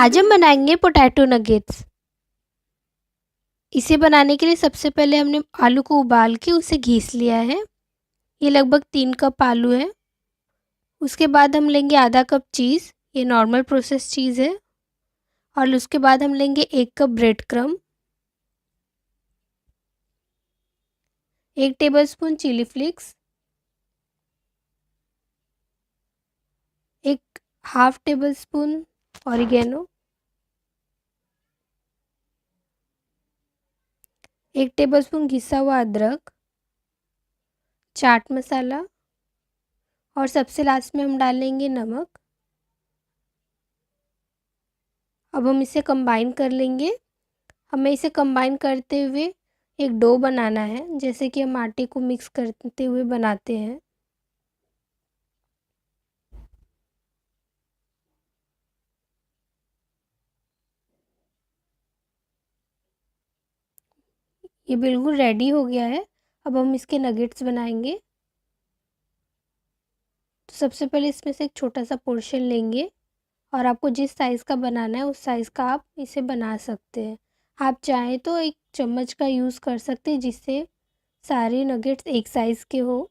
आज हम बनाएंगे पोटैटो नगेट्स। इसे बनाने के लिए सबसे पहले हमने आलू को उबाल के उसे घीस लिया है। ये लगभग 3 कप आलू है। उसके बाद हम लेंगे आधा कप चीज़, ये नॉर्मल प्रोसेस चीज़ है। और उसके बाद हम लेंगे 1 cup bread crumb, 1 tablespoon chilli flakes, 1 half tablespoon oregano, 1 tablespoon घिसा हुआ अदरक, चाट मसाला और सबसे लास्ट में हम डालेंगे नमक। अब हम इसे कंबाइन कर लेंगे। हमें इसे कंबाइन करते हुए एक डो बनाना है, जैसे कि हम आटे को मिक्स करते हुए बनाते हैं। ये बिल्कुल रेडी हो गया है। अब हम इसके नगेट्स बनाएंगे। तो सबसे पहले इसमें से एक छोटा सा पोर्शन लेंगे और आपको जिस साइज़ का बनाना है उस साइज़ का आप इसे बना सकते हैं। आप चाहें तो एक चम्मच का यूज़ कर सकते हैं, जिससे सारे नगेट्स एक साइज़ के हो।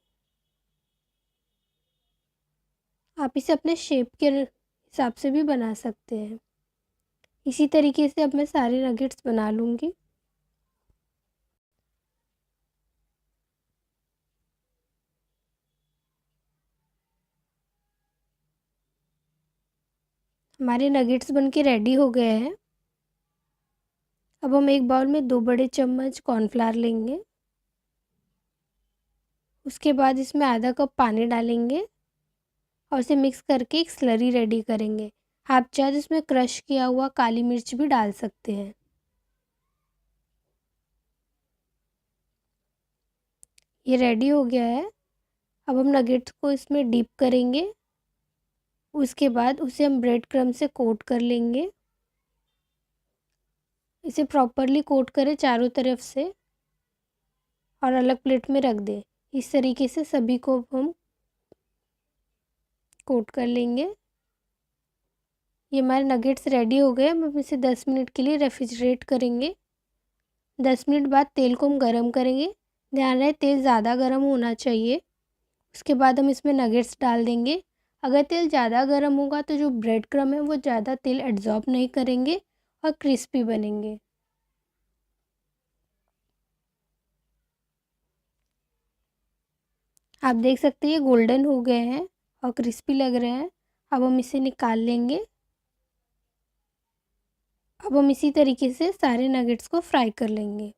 आप इसे अपने शेप के हिसाब से भी बना सकते हैं। इसी तरीके से अब मैं सारे नगेट्स बना लूँगी। हमारे नगेट्स बनके रेडी हो गए हैं। अब हम एक बाउल में 2 बड़े चम्मच कॉर्नफ्लावर लेंगे। उसके बाद इसमें आधा कप पानी डालेंगे और इसे मिक्स करके एक स्लरी रेडी करेंगे। आप चाहे तो इसमें क्रश किया हुआ काली मिर्च भी डाल सकते हैं। ये रेडी हो गया है। अब हम नगेट्स को इसमें डिप करेंगे। उसके बाद उसे हम ब्रेड क्रम्ब से कोट कर लेंगे। इसे प्रॉपरली कोट करें चारों तरफ से और अलग प्लेट में रख दें। इस तरीके से सभी को हम कोट कर लेंगे। ये हमारे नगेट्स रेडी हो गए। हम इसे 10 मिनट के लिए रेफ्रिजरेट करेंगे। 10 मिनट बाद तेल को हम गरम करेंगे। ध्यान रहे तेल ज़्यादा गरम होना चाहिए। उसके बाद हम इसमें नगेट्स डाल देंगे। अगर तेल ज़्यादा गरम होगा तो जो ब्रेड क्रम्ब है वो ज़्यादा तेल एब्जॉर्ब नहीं करेंगे और क्रिस्पी बनेंगे। आप देख सकते हैं ये गोल्डन हो गए हैं और क्रिस्पी लग रहे हैं। अब हम इसे निकाल लेंगे। अब हम इसी तरीके से सारे नगेट्स को फ्राई कर लेंगे।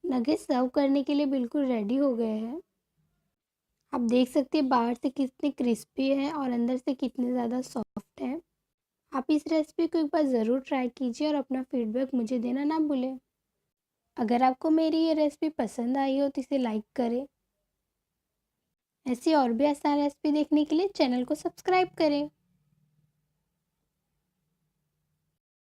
नगेट्स सर्व करने के लिए बिल्कुल रेडी हो गए हैं। आप देख सकते हैं बाहर से कितने क्रिस्पी है और अंदर से कितने ज़्यादा सॉफ्ट है। आप इस रेसिपी को एक बार ज़रूर ट्राई कीजिए और अपना फीडबैक मुझे देना ना भूलें। अगर आपको मेरी ये रेसिपी पसंद आई हो तो इसे लाइक करें। ऐसी और भी आसान रेसिपी देखने के लिए चैनल को सब्सक्राइब करें।